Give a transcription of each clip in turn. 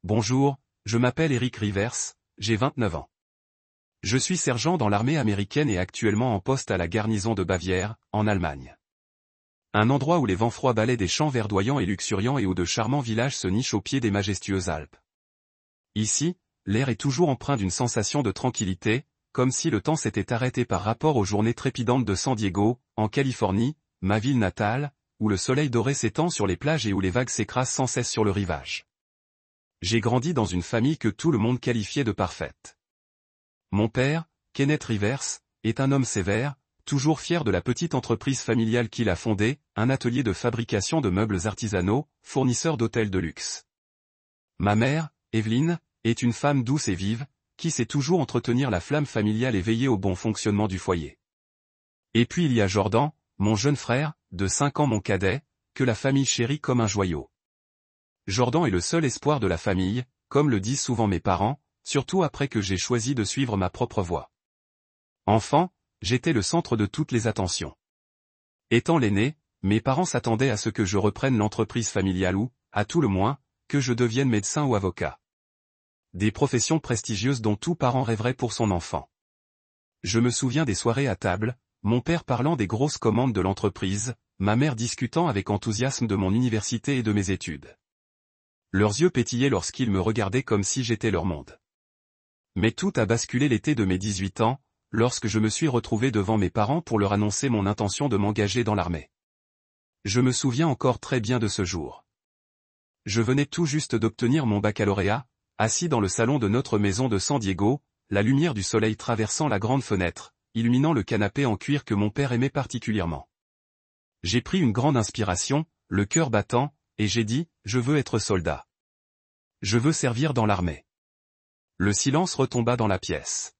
Bonjour, je m'appelle Eric Rivers, j'ai 29 ans. Je suis sergent dans l'armée américaine et actuellement en poste à la garnison de Bavière, en Allemagne. Un endroit où les vents froids balaient des champs verdoyants et luxuriants et où de charmants villages se nichent au pied des majestueuses Alpes. Ici, l'air est toujours empreint d'une sensation de tranquillité, comme si le temps s'était arrêté par rapport aux journées trépidantes de San Diego, en Californie, ma ville natale, où le soleil doré s'étend sur les plages et où les vagues s'écrasent sans cesse sur le rivage. J'ai grandi dans une famille que tout le monde qualifiait de parfaite. Mon père, Kenneth Rivers, est un homme sévère, toujours fier de la petite entreprise familiale qu'il a fondée, un atelier de fabrication de meubles artisanaux, fournisseur d'hôtels de luxe. Ma mère, Evelyn, est une femme douce et vive, qui sait toujours entretenir la flamme familiale et veiller au bon fonctionnement du foyer. Et puis il y a Jordan, mon jeune frère, de 5 ans mon cadet, que la famille chérit comme un joyau. Jordan est le seul espoir de la famille, comme le disent souvent mes parents, surtout après que j'ai choisi de suivre ma propre voie. Enfant, j'étais le centre de toutes les attentions. Étant l'aîné, mes parents s'attendaient à ce que je reprenne l'entreprise familiale ou, à tout le moins, que je devienne médecin ou avocat. Des professions prestigieuses dont tout parent rêverait pour son enfant. Je me souviens des soirées à table, mon père parlant des grosses commandes de l'entreprise, ma mère discutant avec enthousiasme de mon université et de mes études. Leurs yeux pétillaient lorsqu'ils me regardaient comme si j'étais leur monde. Mais tout a basculé l'été de mes 18 ans, lorsque je me suis retrouvé devant mes parents pour leur annoncer mon intention de m'engager dans l'armée. Je me souviens encore très bien de ce jour. Je venais tout juste d'obtenir mon baccalauréat, assis dans le salon de notre maison de San Diego, la lumière du soleil traversant la grande fenêtre, illuminant le canapé en cuir que mon père aimait particulièrement. J'ai pris une grande inspiration, le cœur battant, et j'ai dit, je veux être soldat. Je veux servir dans l'armée. Le silence retomba dans la pièce.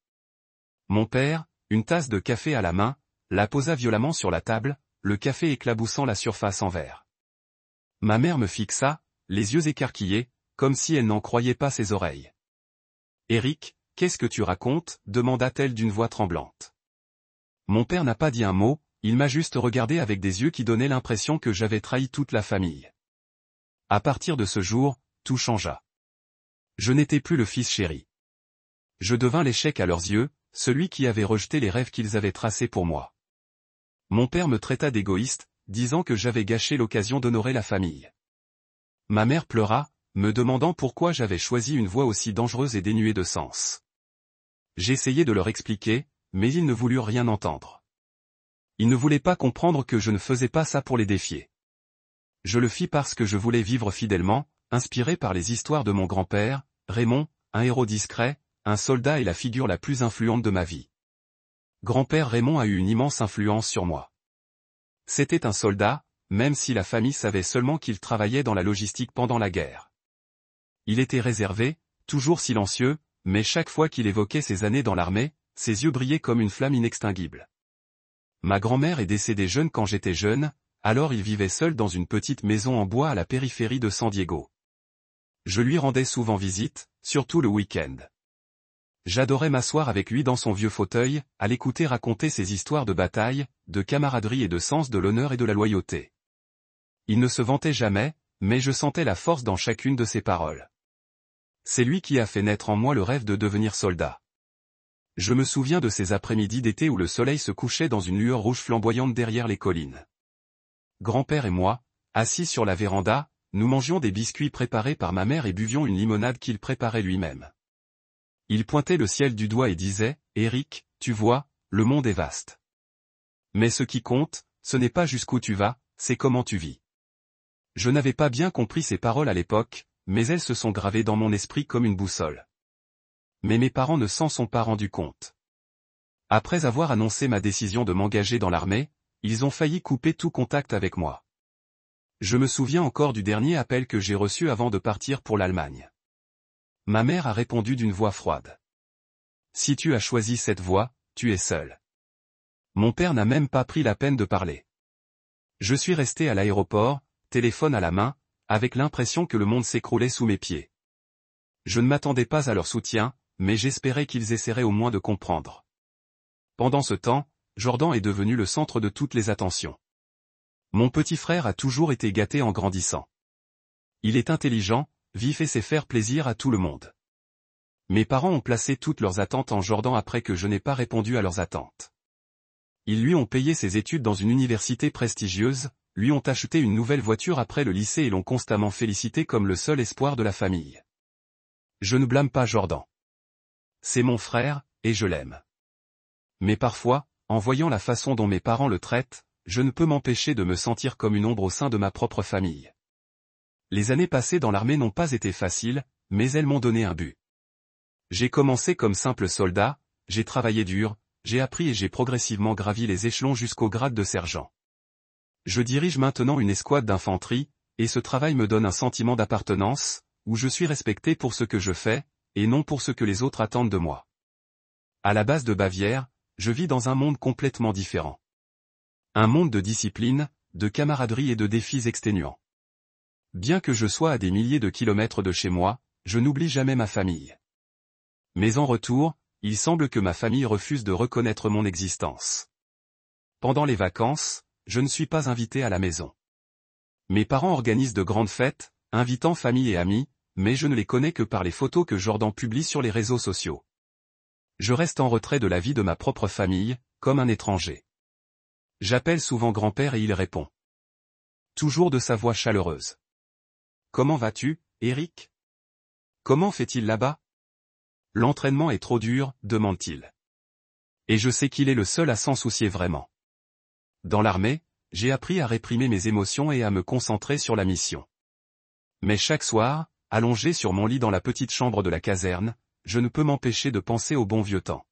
Mon père, une tasse de café à la main, la posa violemment sur la table, le café éclaboussant la surface en verre. Ma mère me fixa, les yeux écarquillés, comme si elle n'en croyait pas ses oreilles. « Eric, qu'est-ce que tu racontes ?» demanda-t-elle d'une voix tremblante. Mon père n'a pas dit un mot, il m'a juste regardé avec des yeux qui donnaient l'impression que j'avais trahi toute la famille. À partir de ce jour, tout changea. Je n'étais plus le fils chéri. Je devins l'échec à leurs yeux, celui qui avait rejeté les rêves qu'ils avaient tracés pour moi. Mon père me traita d'égoïste, disant que j'avais gâché l'occasion d'honorer la famille. Ma mère pleura, me demandant pourquoi j'avais choisi une voie aussi dangereuse et dénuée de sens. J'essayai de leur expliquer, mais ils ne voulurent rien entendre. Ils ne voulaient pas comprendre que je ne faisais pas ça pour les défier. Je le fis parce que je voulais vivre fidèlement, inspiré par les histoires de mon grand-père, Raymond, un héros discret, un soldat et la figure la plus influente de ma vie. Grand-père Raymond a eu une immense influence sur moi. C'était un soldat, même si la famille savait seulement qu'il travaillait dans la logistique pendant la guerre. Il était réservé, toujours silencieux, mais chaque fois qu'il évoquait ses années dans l'armée, ses yeux brillaient comme une flamme inextinguible. Ma grand-mère est décédée jeune quand j'étais jeune, alors il vivait seul dans une petite maison en bois à la périphérie de San Diego. Je lui rendais souvent visite, surtout le week-end. J'adorais m'asseoir avec lui dans son vieux fauteuil, à l'écouter raconter ses histoires de bataille, de camaraderie et de sens de l'honneur et de la loyauté. Il ne se vantait jamais, mais je sentais la force dans chacune de ses paroles. C'est lui qui a fait naître en moi le rêve de devenir soldat. Je me souviens de ces après-midi d'été où le soleil se couchait dans une lueur rouge flamboyante derrière les collines. Grand-père et moi, assis sur la véranda, nous mangions des biscuits préparés par ma mère et buvions une limonade qu'il préparait lui-même. Il pointait le ciel du doigt et disait, « Eric, tu vois, le monde est vaste. Mais ce qui compte, ce n'est pas jusqu'où tu vas, c'est comment tu vis. » Je n'avais pas bien compris ces paroles à l'époque, mais elles se sont gravées dans mon esprit comme une boussole. Mais mes parents ne s'en sont pas rendus compte. Après avoir annoncé ma décision de m'engager dans l'armée, ils ont failli couper tout contact avec moi. Je me souviens encore du dernier appel que j'ai reçu avant de partir pour l'Allemagne. Ma mère a répondu d'une voix froide. « Si tu as choisi cette voie, tu es seul. » Mon père n'a même pas pris la peine de parler. Je suis resté à l'aéroport, téléphone à la main, avec l'impression que le monde s'écroulait sous mes pieds. Je ne m'attendais pas à leur soutien, mais j'espérais qu'ils essaieraient au moins de comprendre. Pendant ce temps, Jordan est devenu le centre de toutes les attentions. Mon petit frère a toujours été gâté en grandissant. Il est intelligent, vif et sait faire plaisir à tout le monde. Mes parents ont placé toutes leurs attentes en Jordan après que je n'ai pas répondu à leurs attentes. Ils lui ont payé ses études dans une université prestigieuse, lui ont acheté une nouvelle voiture après le lycée et l'ont constamment félicité comme le seul espoir de la famille. Je ne blâme pas Jordan. C'est mon frère, et je l'aime. Mais parfois, en voyant la façon dont mes parents le traitent, je ne peux m'empêcher de me sentir comme une ombre au sein de ma propre famille. Les années passées dans l'armée n'ont pas été faciles, mais elles m'ont donné un but. J'ai commencé comme simple soldat, j'ai travaillé dur, j'ai appris et j'ai progressivement gravi les échelons jusqu'au grade de sergent. Je dirige maintenant une escouade d'infanterie, et ce travail me donne un sentiment d'appartenance, où je suis respecté pour ce que je fais, et non pour ce que les autres attendent de moi. À la base de Bavière, je vis dans un monde complètement différent. Un monde de discipline, de camaraderie et de défis exténuants. Bien que je sois à des milliers de kilomètres de chez moi, je n'oublie jamais ma famille. Mais en retour, il semble que ma famille refuse de reconnaître mon existence. Pendant les vacances, je ne suis pas invité à la maison. Mes parents organisent de grandes fêtes, invitant famille et amis, mais je ne les connais que par les photos que Jordan publie sur les réseaux sociaux. Je reste en retrait de la vie de ma propre famille, comme un étranger. J'appelle souvent grand-père et il répond. Toujours de sa voix chaleureuse. Comment vas-tu, Eric? Comment fait-il là-bas? L'entraînement est trop dur, demande-t-il. Et je sais qu'il est le seul à s'en soucier vraiment. Dans l'armée, j'ai appris à réprimer mes émotions et à me concentrer sur la mission. Mais chaque soir, allongé sur mon lit dans la petite chambre de la caserne, je ne peux m'empêcher de penser au bon vieux temps.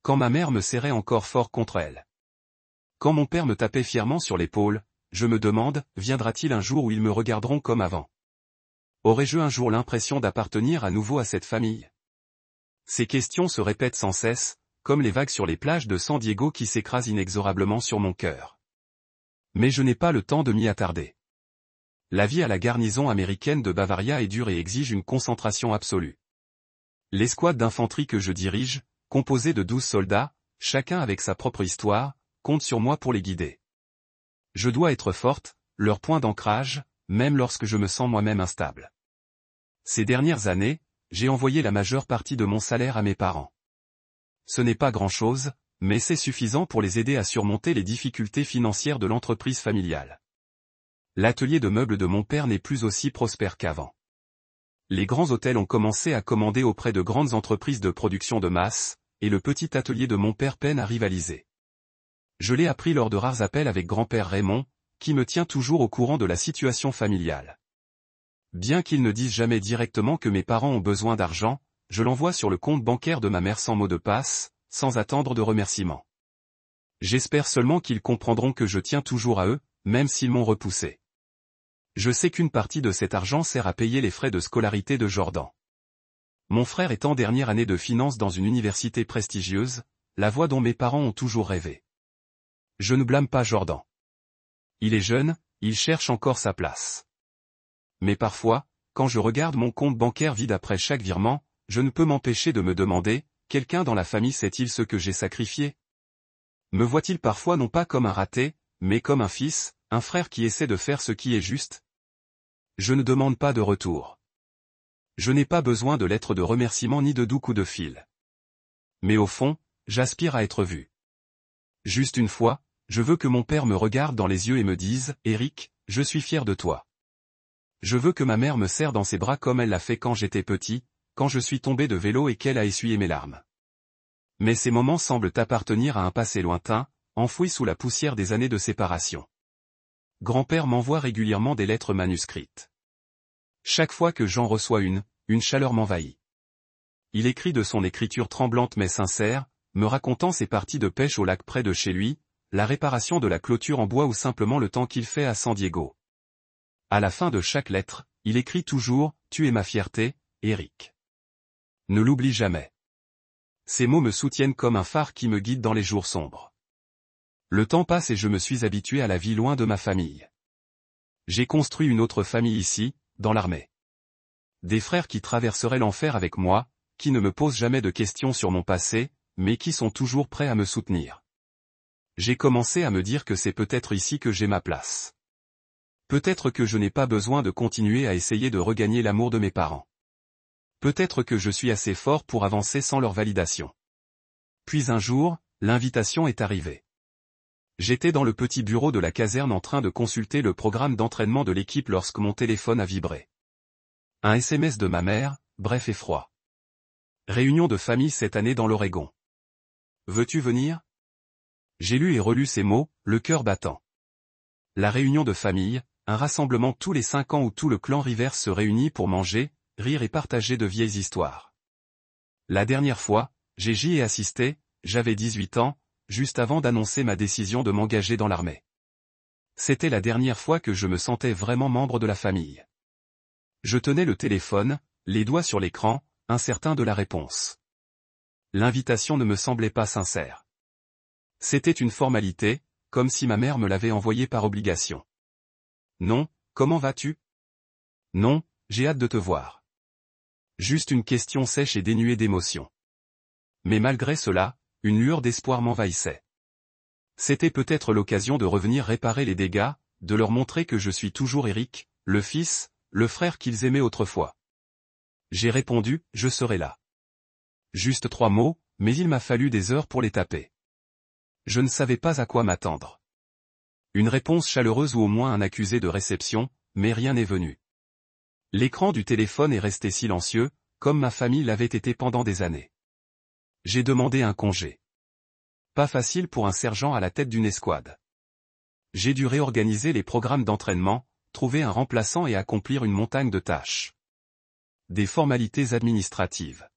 Quand ma mère me serrait encore fort contre elle. Quand mon père me tapait fièrement sur l'épaule, je me demande, viendra-t-il un jour où ils me regarderont comme avant? Aurais-je un jour l'impression d'appartenir à nouveau à cette famille? Ces questions se répètent sans cesse, comme les vagues sur les plages de San Diego qui s'écrasent inexorablement sur mon cœur. Mais je n'ai pas le temps de m'y attarder. La vie à la garnison américaine de Bavaria est dure et exige une concentration absolue. L'escouade d'infanterie que je dirige, composée de 12 soldats, chacun avec sa propre histoire, compte sur moi pour les guider. Je dois être forte, leur point d'ancrage, même lorsque je me sens moi-même instable. Ces dernières années, j'ai envoyé la majeure partie de mon salaire à mes parents. Ce n'est pas grand-chose, mais c'est suffisant pour les aider à surmonter les difficultés financières de l'entreprise familiale. L'atelier de meubles de mon père n'est plus aussi prospère qu'avant. Les grands hôtels ont commencé à commander auprès de grandes entreprises de production de masse, et le petit atelier de mon père peine à rivaliser. Je l'ai appris lors de rares appels avec grand-père Raymond, qui me tient toujours au courant de la situation familiale. Bien qu'il ne dise jamais directement que mes parents ont besoin d'argent, je l'envoie sur le compte bancaire de ma mère sans mot de passe, sans attendre de remerciements. J'espère seulement qu'ils comprendront que je tiens toujours à eux, même s'ils m'ont repoussé. Je sais qu'une partie de cet argent sert à payer les frais de scolarité de Jordan. Mon frère est en dernière année de finance dans une université prestigieuse, la voie dont mes parents ont toujours rêvé. Je ne blâme pas Jordan. Il est jeune, il cherche encore sa place. Mais parfois, quand je regarde mon compte bancaire vide après chaque virement, je ne peux m'empêcher de me demander, quelqu'un dans la famille sait-il ce que j'ai sacrifié? Me voit-il parfois non pas comme un raté, mais comme un fils, un frère qui essaie de faire ce qui est juste? Je ne demande pas de retour. Je n'ai pas besoin de lettres de remerciement ni de doux coups de fil. Mais au fond, j'aspire à être vu. Juste une fois, je veux que mon père me regarde dans les yeux et me dise, Eric, je suis fier de toi. Je veux que ma mère me serre dans ses bras comme elle l'a fait quand j'étais petit, quand je suis tombé de vélo et qu'elle a essuyé mes larmes. Mais ces moments semblent appartenir à un passé lointain, enfoui sous la poussière des années de séparation. Grand-père m'envoie régulièrement des lettres manuscrites. Chaque fois que j'en reçois une chaleur m'envahit. Il écrit de son écriture tremblante mais sincère, me racontant ses parties de pêche au lac près de chez lui, la réparation de la clôture en bois ou simplement le temps qu'il fait à San Diego. À la fin de chaque lettre, il écrit toujours « Tu es ma fierté, Eric. » Ne l'oublie jamais. Ces mots me soutiennent comme un phare qui me guide dans les jours sombres. Le temps passe et je me suis habitué à la vie loin de ma famille. J'ai construit une autre famille ici, dans l'armée. Des frères qui traverseraient l'enfer avec moi, qui ne me posent jamais de questions sur mon passé, mais qui sont toujours prêts à me soutenir. J'ai commencé à me dire que c'est peut-être ici que j'ai ma place. Peut-être que je n'ai pas besoin de continuer à essayer de regagner l'amour de mes parents. Peut-être que je suis assez fort pour avancer sans leur validation. Puis un jour, l'invitation est arrivée. J'étais dans le petit bureau de la caserne en train de consulter le programme d'entraînement de l'équipe lorsque mon téléphone a vibré. Un SMS de ma mère, bref et froid. Réunion de famille cette année dans l'Oregon. Veux-tu venir? J'ai lu et relu ces mots, le cœur battant. La réunion de famille, un rassemblement tous les 5 ans où tout le clan Rivers se réunit pour manger, rire et partager de vieilles histoires. La dernière fois, j'y ai assisté, j'avais 18 ans, juste avant d'annoncer ma décision de m'engager dans l'armée. C'était la dernière fois que je me sentais vraiment membre de la famille. Je tenais le téléphone, les doigts sur l'écran, incertain de la réponse. L'invitation ne me semblait pas sincère. C'était une formalité, comme si ma mère me l'avait envoyée par obligation. Non, comment vas-tu? Non, j'ai hâte de te voir. Juste une question sèche et dénuée d'émotion. Mais malgré cela, une lueur d'espoir m'envahissait. C'était peut-être l'occasion de revenir réparer les dégâts, de leur montrer que je suis toujours Eric, le fils, le frère qu'ils aimaient autrefois. J'ai répondu, je serai là. Juste 3 mots, mais il m'a fallu des heures pour les taper. Je ne savais pas à quoi m'attendre. Une réponse chaleureuse ou au moins un accusé de réception, mais rien n'est venu. L'écran du téléphone est resté silencieux, comme ma famille l'avait été pendant des années. J'ai demandé un congé. Pas facile pour un sergent à la tête d'une escouade. J'ai dû réorganiser les programmes d'entraînement, trouver un remplaçant et accomplir une montagne de tâches. Des formalités administratives.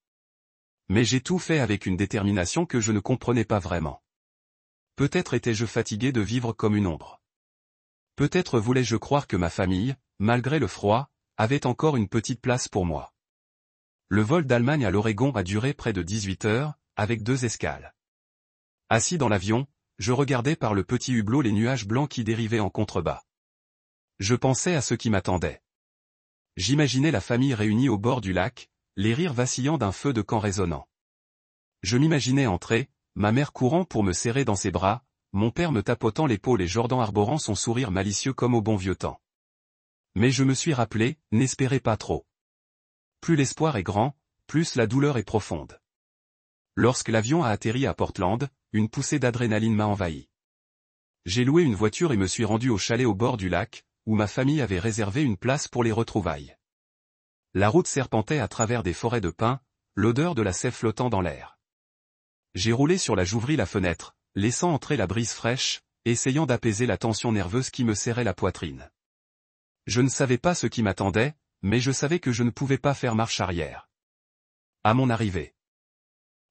Mais j'ai tout fait avec une détermination que je ne comprenais pas vraiment. Peut-être étais-je fatigué de vivre comme une ombre. Peut-être voulais-je croire que ma famille, malgré le froid, avait encore une petite place pour moi. Le vol d'Allemagne à l'Oregon a duré près de 18 heures, avec 2 escales. Assis dans l'avion, je regardais par le petit hublot les nuages blancs qui dérivaient en contrebas. Je pensais à ce qui m'attendait. J'imaginais la famille réunie au bord du lac, les rires vacillants d'un feu de camp résonnant. Je m'imaginais entrer, ma mère courant pour me serrer dans ses bras, mon père me tapotant l'épaule et Jordan arborant son sourire malicieux comme au bon vieux temps. Mais je me suis rappelé, n'espérez pas trop. Plus l'espoir est grand, plus la douleur est profonde. Lorsque l'avion a atterri à Portland, une poussée d'adrénaline m'a envahi. J'ai loué une voiture et me suis rendu au chalet au bord du lac, où ma famille avait réservé une place pour les retrouvailles. La route serpentait à travers des forêts de pins, l'odeur de la sève flottant dans l'air. J'ai roulé sur j'ouvris la fenêtre, laissant entrer la brise fraîche, essayant d'apaiser la tension nerveuse qui me serrait la poitrine. Je ne savais pas ce qui m'attendait, mais je savais que je ne pouvais pas faire marche arrière. À mon arrivée,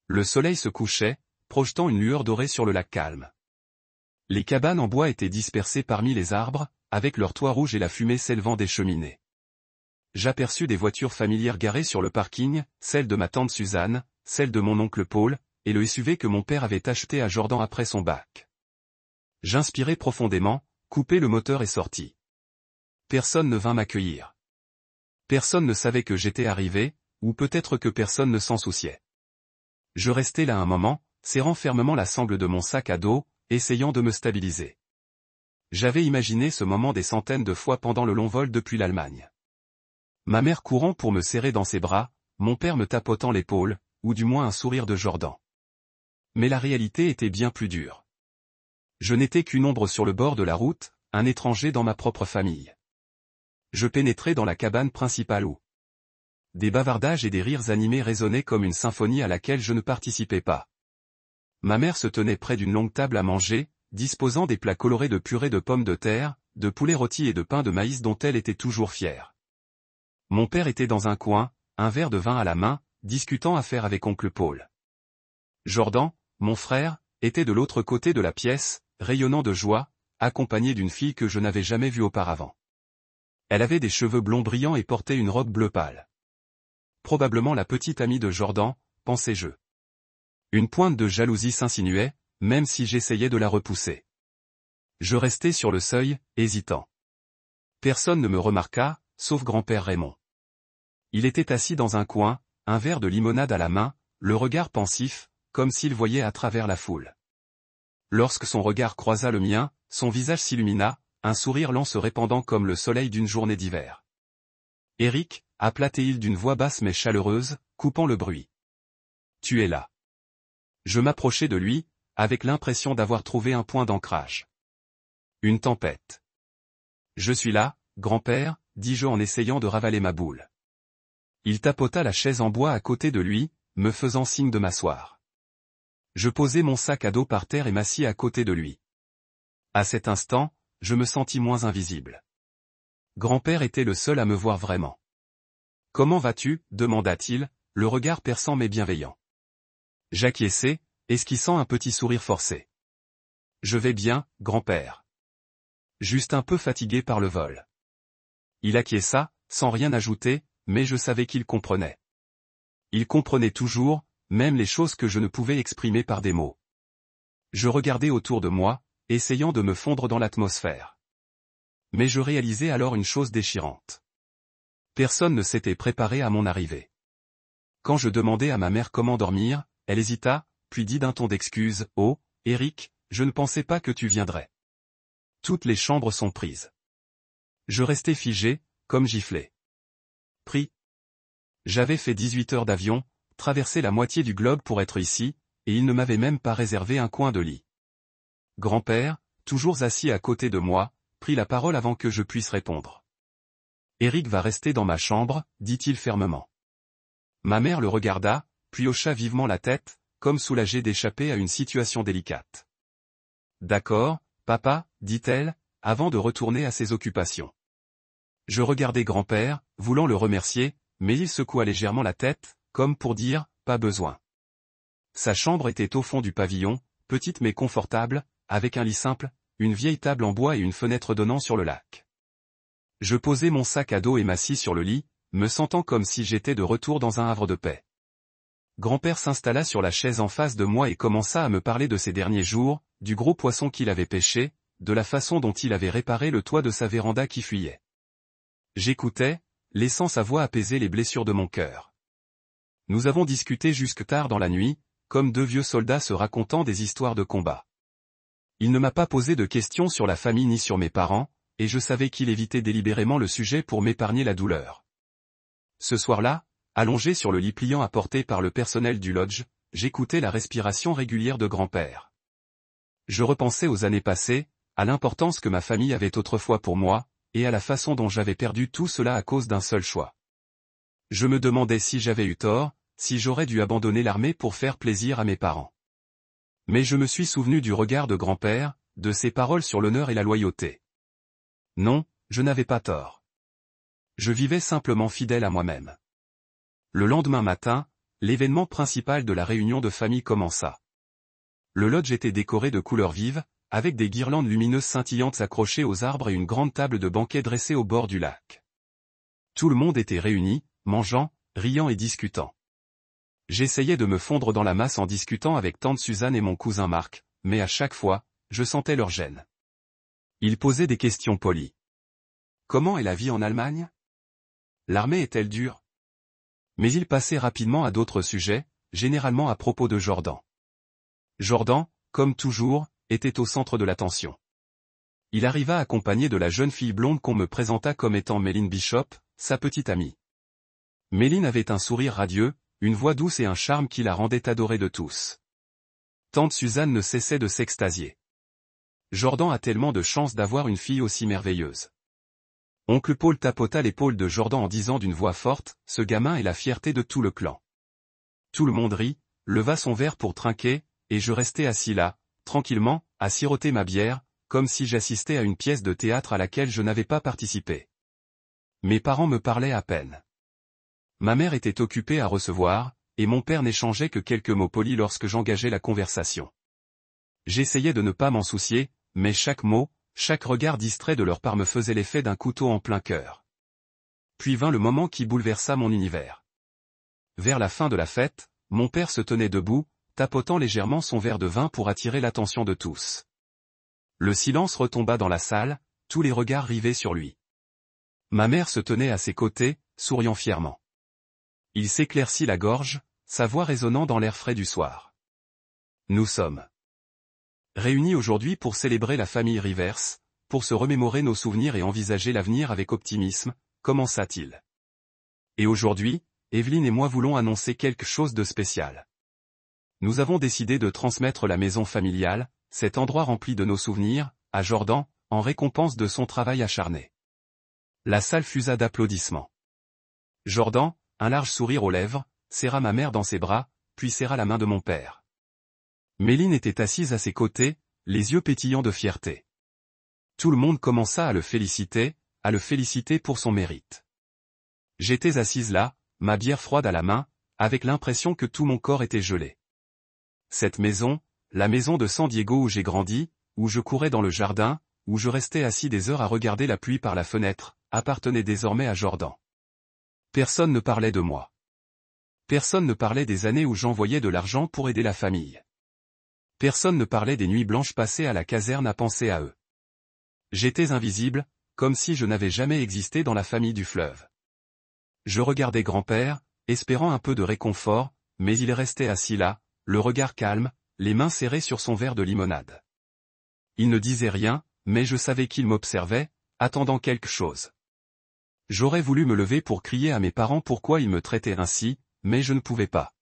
le soleil se couchait, projetant une lueur dorée sur le lac calme. Les cabanes en bois étaient dispersées parmi les arbres, avec leurs toits rouges et la fumée s'élevant des cheminées. J'aperçus des voitures familières garées sur le parking, celle de ma tante Suzanne, celle de mon oncle Paul, et le SUV que mon père avait acheté à Jordan après son bac. J'inspirai profondément, coupai le moteur et sortis. Personne ne vint m'accueillir. Personne ne savait que j'étais arrivé, ou peut-être que personne ne s'en souciait. Je restai là un moment, serrant fermement la sangle de mon sac à dos, essayant de me stabiliser. J'avais imaginé ce moment des centaines de fois pendant le long vol depuis l'Allemagne. Ma mère courant pour me serrer dans ses bras, mon père me tapotant l'épaule, ou du moins un sourire de Jordan. Mais la réalité était bien plus dure. Je n'étais qu'une ombre sur le bord de la route, un étranger dans ma propre famille. Je pénétrai dans la cabane principale où des bavardages et des rires animés résonnaient comme une symphonie à laquelle je ne participais pas. Ma mère se tenait près d'une longue table à manger, disposant des plats colorés de purée de pommes de terre, de poulet rôti et de pain de maïs dont elle était toujours fière. Mon père était dans un coin, un verre de vin à la main, discutant affaires avec oncle Paul. Jordan, mon frère, était de l'autre côté de la pièce, rayonnant de joie, accompagné d'une fille que je n'avais jamais vue auparavant. Elle avait des cheveux blonds brillants et portait une robe bleu pâle. Probablement la petite amie de Jordan, pensais-je. Une pointe de jalousie s'insinuait, même si j'essayais de la repousser. Je restai sur le seuil, hésitant. Personne ne me remarqua, sauf grand-père Raymond. Il était assis dans un coin, un verre de limonade à la main, le regard pensif, comme s'il voyait à travers la foule. Lorsque son regard croisa le mien, son visage s'illumina, un sourire lent se répandant comme le soleil d'une journée d'hiver. « Eric » appela Théil d'une voix basse mais chaleureuse, coupant le bruit. « Tu es là. » Je m'approchai de lui, avec l'impression d'avoir trouvé un point d'ancrage. Une tempête. « Je suis là, grand-père, dis-je en essayant de ravaler ma boule. Il tapota la chaise en bois à côté de lui, me faisant signe de m'asseoir. Je posai mon sac à dos par terre et m'assis à côté de lui. À cet instant, je me sentis moins invisible. Grand-père était le seul à me voir vraiment. « Comment vas-tu » demanda-t-il, le regard perçant mais bienveillant. J'acquiesçai, esquissant un petit sourire forcé. « Je vais bien, grand-père. Juste un peu fatigué par le vol. » Il acquiesça, sans rien ajouter, mais je savais qu'il comprenait. Il comprenait toujours, même les choses que je ne pouvais exprimer par des mots. Je regardais autour de moi, essayant de me fondre dans l'atmosphère. Mais je réalisais alors une chose déchirante. Personne ne s'était préparé à mon arrivée. Quand je demandai à ma mère comment dormir, elle hésita, puis dit d'un ton d'excuse, « Oh, Eric, je ne pensais pas que tu viendrais. Toutes les chambres sont prises. » Je restai figé, comme giflé. Pris. J'avais fait 18 heures d'avion, traversé la moitié du globe pour être ici, et il ne m'avait même pas réservé un coin de lit. Grand-père, toujours assis à côté de moi, prit la parole avant que je puisse répondre. « Eric va rester dans ma chambre, dit-il fermement. » Ma mère le regarda, puis hocha vivement la tête, comme soulagée d'échapper à une situation délicate. « D'accord, papa, dit-elle, avant de retourner à ses occupations. Je regardai grand-père, voulant le remercier, mais il secoua légèrement la tête, comme pour dire « pas besoin ». Sa chambre était au fond du pavillon, petite mais confortable, avec un lit simple, une vieille table en bois et une fenêtre donnant sur le lac. Je posai mon sac à dos et m'assis sur le lit, me sentant comme si j'étais de retour dans un havre de paix. Grand-père s'installa sur la chaise en face de moi et commença à me parler de ses derniers jours, du gros poisson qu'il avait pêché, de la façon dont il avait réparé le toit de sa véranda qui fuyait. J'écoutais, laissant sa voix apaiser les blessures de mon cœur. Nous avons discuté jusque tard dans la nuit, comme deux vieux soldats se racontant des histoires de combat. Il ne m'a pas posé de questions sur la famille ni sur mes parents, et je savais qu'il évitait délibérément le sujet pour m'épargner la douleur. Ce soir-là, allongé sur le lit pliant apporté par le personnel du lodge, j'écoutais la respiration régulière de grand-père. Je repensais aux années passées, à l'importance que ma famille avait autrefois pour moi, et à la façon dont j'avais perdu tout cela à cause d'un seul choix. Je me demandais si j'avais eu tort, si j'aurais dû abandonner l'armée pour faire plaisir à mes parents. Mais je me suis souvenu du regard de grand-père, de ses paroles sur l'honneur et la loyauté. Non, je n'avais pas tort. Je vivais simplement fidèle à moi-même. Le lendemain matin, l'événement principal de la réunion de famille commença. Le lodge était décoré de couleurs vives, avec des guirlandes lumineuses scintillantes accrochées aux arbres et une grande table de banquet dressée au bord du lac. Tout le monde était réuni, mangeant, riant et discutant. J'essayais de me fondre dans la masse en discutant avec tante Suzanne et mon cousin Marc, mais à chaque fois, je sentais leur gêne. Ils posaient des questions polies. Comment est la vie en Allemagne? L'armée est-elle dure? Mais ils passaient rapidement à d'autres sujets, généralement à propos de Jordan. Jordan, comme toujours, était au centre de l'attention. Il arriva accompagné de la jeune fille blonde qu'on me présenta comme étant Méline Bishop, sa petite amie. Méline avait un sourire radieux, une voix douce et un charme qui la rendait adorée de tous. Tante Suzanne ne cessait de s'extasier. Jordan a tellement de chance d'avoir une fille aussi merveilleuse. Oncle Paul tapota l'épaule de Jordan en disant d'une voix forte, ce gamin est la fierté de tout le clan. Tout le monde rit, leva son verre pour trinquer, et je restais assis là, tranquillement, à siroter ma bière, comme si j'assistais à une pièce de théâtre à laquelle je n'avais pas participé. Mes parents me parlaient à peine. Ma mère était occupée à recevoir, et mon père n'échangeait que quelques mots polis lorsque j'engageais la conversation. J'essayais de ne pas m'en soucier, mais chaque mot, chaque regard distrait de leur part me faisait l'effet d'un couteau en plein cœur. Puis vint le moment qui bouleversa mon univers. Vers la fin de la fête, mon père se tenait debout, tapotant légèrement son verre de vin pour attirer l'attention de tous. Le silence retomba dans la salle, tous les regards rivés sur lui. Ma mère se tenait à ses côtés, souriant fièrement. Il s'éclaircit la gorge, sa voix résonnant dans l'air frais du soir. Nous sommes réunis aujourd'hui pour célébrer la famille Rivers, pour se remémorer nos souvenirs et envisager l'avenir avec optimisme, commença-t-il. Et aujourd'hui, Evelyne et moi voulons annoncer quelque chose de spécial. Nous avons décidé de transmettre la maison familiale, cet endroit rempli de nos souvenirs, à Jordan, en récompense de son travail acharné. La salle fusa d'applaudissements. Jordan, un large sourire aux lèvres, serra ma mère dans ses bras, puis serra la main de mon père. Méline était assise à ses côtés, les yeux pétillants de fierté. Tout le monde commença à le féliciter pour son mérite. J'étais assise là, ma bière froide à la main, avec l'impression que tout mon corps était gelé. Cette maison, la maison de San Diego où j'ai grandi, où je courais dans le jardin, où je restais assis des heures à regarder la pluie par la fenêtre, appartenait désormais à Jordan. Personne ne parlait de moi. Personne ne parlait des années où j'envoyais de l'argent pour aider la famille. Personne ne parlait des nuits blanches passées à la caserne à penser à eux. J'étais invisible, comme si je n'avais jamais existé dans la famille du fleuve. Je regardais grand-père, espérant un peu de réconfort, mais il restait assis là, le regard calme, les mains serrées sur son verre de limonade. Il ne disait rien, mais je savais qu'il m'observait, attendant quelque chose. J'aurais voulu me lever pour crier à mes parents pourquoi ils me traitaient ainsi, mais je ne pouvais pas.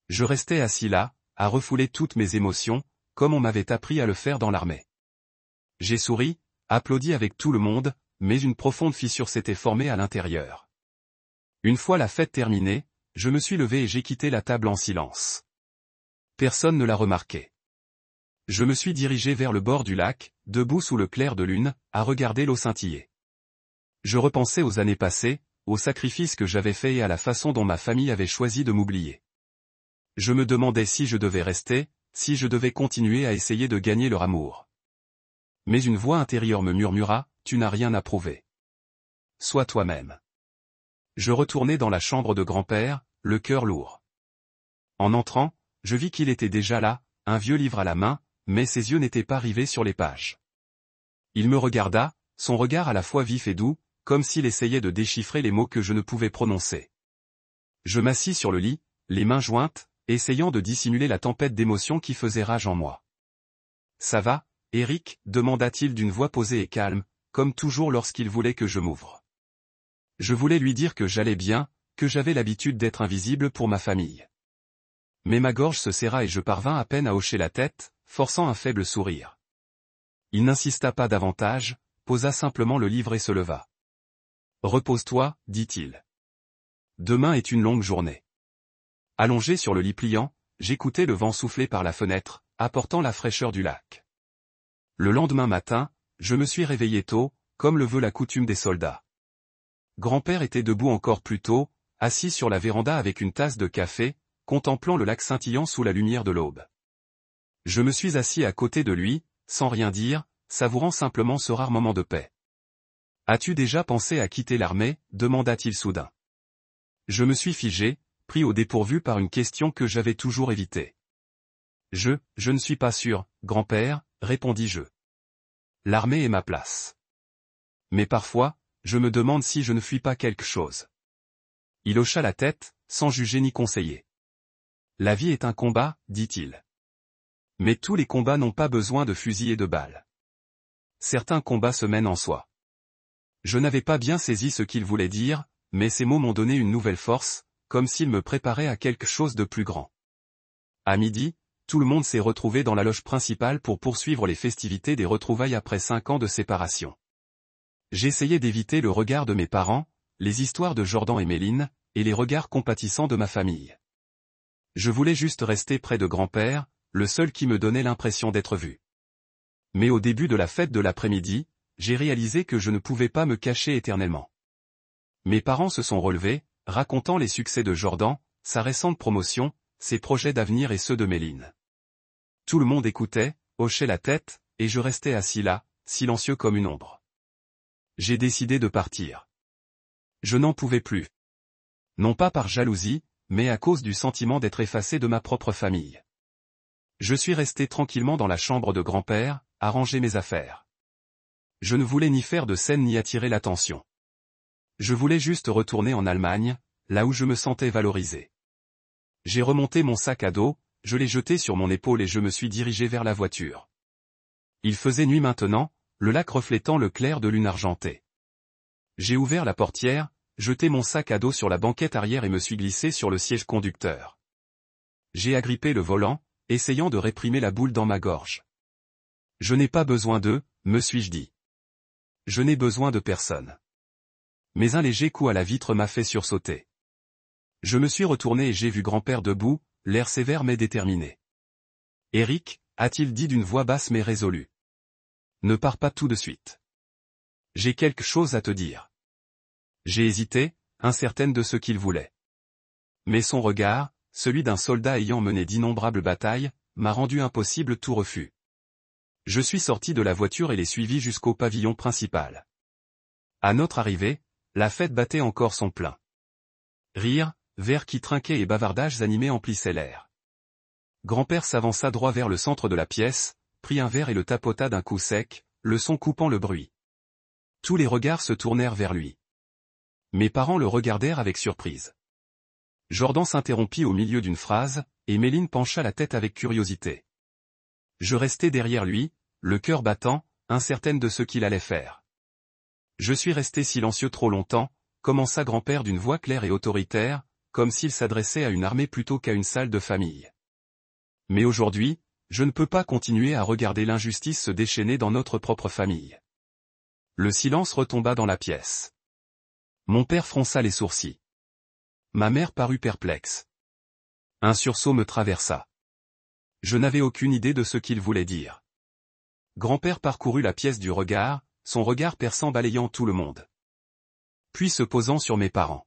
Je restais assis là, à refouler toutes mes émotions, comme on m'avait appris à le faire dans l'armée. J'ai souri, applaudi avec tout le monde, mais une profonde fissure s'était formée à l'intérieur. Une fois la fête terminée, je me suis levé et j'ai quitté la table en silence. Personne ne l'a remarqué. Je me suis dirigé vers le bord du lac, debout sous le clair de lune, à regarder l'eau scintiller. Je repensais aux années passées, aux sacrifices que j'avais faits et à la façon dont ma famille avait choisi de m'oublier. Je me demandais si je devais rester, si je devais continuer à essayer de gagner leur amour. Mais une voix intérieure me murmura, « Tu n'as rien à prouver. Sois toi-même. » Je retournai dans la chambre de grand-père, le cœur lourd. En entrant, je vis qu'il était déjà là, un vieux livre à la main, mais ses yeux n'étaient pas rivés sur les pages. Il me regarda, son regard à la fois vif et doux, comme s'il essayait de déchiffrer les mots que je ne pouvais prononcer. Je m'assis sur le lit, les mains jointes, essayant de dissimuler la tempête d'émotions qui faisait rage en moi. « Ça va, Eric ?» demanda-t-il d'une voix posée et calme, comme toujours lorsqu'il voulait que je m'ouvre. Je voulais lui dire que j'allais bien, que j'avais l'habitude d'être invisible pour ma famille. Mais ma gorge se serra et je parvins à peine à hocher la tête, forçant un faible sourire. Il n'insista pas davantage, posa simplement le livre et se leva. « Repose-toi, dit-il. Demain est une longue journée. » Allongé sur le lit pliant, j'écoutais le vent souffler par la fenêtre, apportant la fraîcheur du lac. Le lendemain matin, je me suis réveillé tôt, comme le veut la coutume des soldats. Grand-père était debout encore plus tôt, assis sur la véranda avec une tasse de café, contemplant le lac scintillant sous la lumière de l'aube. Je me suis assis à côté de lui, sans rien dire, savourant simplement ce rare moment de paix. « As-tu déjà pensé à quitter l'armée ?» demanda-t-il soudain. Je me suis figé, pris au dépourvu par une question que j'avais toujours évitée. « Je ne suis pas sûr, grand-père, » répondis-je. « L'armée est ma place. Mais parfois, je me demande si je ne fuis pas quelque chose. » Il hocha la tête, sans juger ni conseiller. « La vie est un combat, dit-il. Mais tous les combats n'ont pas besoin de fusils et de balles. Certains combats se mènent en soi. » Je n'avais pas bien saisi ce qu'il voulait dire, mais ces mots m'ont donné une nouvelle force, comme s'il me préparait à quelque chose de plus grand. À midi, tout le monde s'est retrouvé dans la loge principale pour poursuivre les festivités des retrouvailles après 5 ans de séparation. J'essayais d'éviter le regard de mes parents, les histoires de Jordan et Méline, et les regards compatissants de ma famille. Je voulais juste rester près de grand-père, le seul qui me donnait l'impression d'être vu. Mais au début de la fête de l'après-midi, j'ai réalisé que je ne pouvais pas me cacher éternellement. Mes parents se sont relevés, racontant les succès de Jordan, sa récente promotion, ses projets d'avenir et ceux de Méline. Tout le monde écoutait, hochait la tête, et je restais assis là, silencieux comme une ombre. J'ai décidé de partir. Je n'en pouvais plus. Non pas par jalousie, mais à cause du sentiment d'être effacé de ma propre famille. Je suis resté tranquillement dans la chambre de grand-père, à ranger mes affaires. Je ne voulais ni faire de scène ni attirer l'attention. Je voulais juste retourner en Allemagne, là où je me sentais valorisé. J'ai remonté mon sac à dos, je l'ai jeté sur mon épaule et je me suis dirigé vers la voiture. Il faisait nuit maintenant, le lac reflétant le clair de lune argentée. J'ai ouvert la portière, jeté mon sac à dos sur la banquette arrière et me suis glissé sur le siège conducteur. J'ai agrippé le volant, essayant de réprimer la boule dans ma gorge. Je n'ai pas besoin d'eux, me suis-je dit. Je n'ai besoin de personne. Mais un léger coup à la vitre m'a fait sursauter. Je me suis retourné et j'ai vu grand-père debout, l'air sévère mais déterminé. « Eric » a-t-il dit d'une voix basse mais résolue. « Ne pars pas tout de suite. J'ai quelque chose à te dire. » J'ai hésité, incertaine de ce qu'il voulait. Mais son regard, celui d'un soldat ayant mené d'innombrables batailles, m'a rendu impossible tout refus. Je suis sorti de la voiture et l'ai suivi jusqu'au pavillon principal. À notre arrivée, la fête battait encore son plein. Rires, verres qui trinquaient et bavardages animés emplissaient l'air. Grand-père s'avança droit vers le centre de la pièce, prit un verre et le tapota d'un coup sec, le son coupant le bruit. Tous les regards se tournèrent vers lui. Mes parents le regardèrent avec surprise. Jordan s'interrompit au milieu d'une phrase, et Méline pencha la tête avec curiosité. Je restai derrière lui, le cœur battant, incertaine de ce qu'il allait faire. Je suis resté silencieux trop longtemps, commença grand-père d'une voix claire et autoritaire, comme s'il s'adressait à une armée plutôt qu'à une salle de famille. Mais aujourd'hui, je ne peux pas continuer à regarder l'injustice se déchaîner dans notre propre famille. Le silence retomba dans la pièce. Mon père fronça les sourcils. Ma mère parut perplexe. Un sursaut me traversa. Je n'avais aucune idée de ce qu'il voulait dire. Grand-père parcourut la pièce du regard, son regard perçant balayant tout le monde. Puis se posant sur mes parents.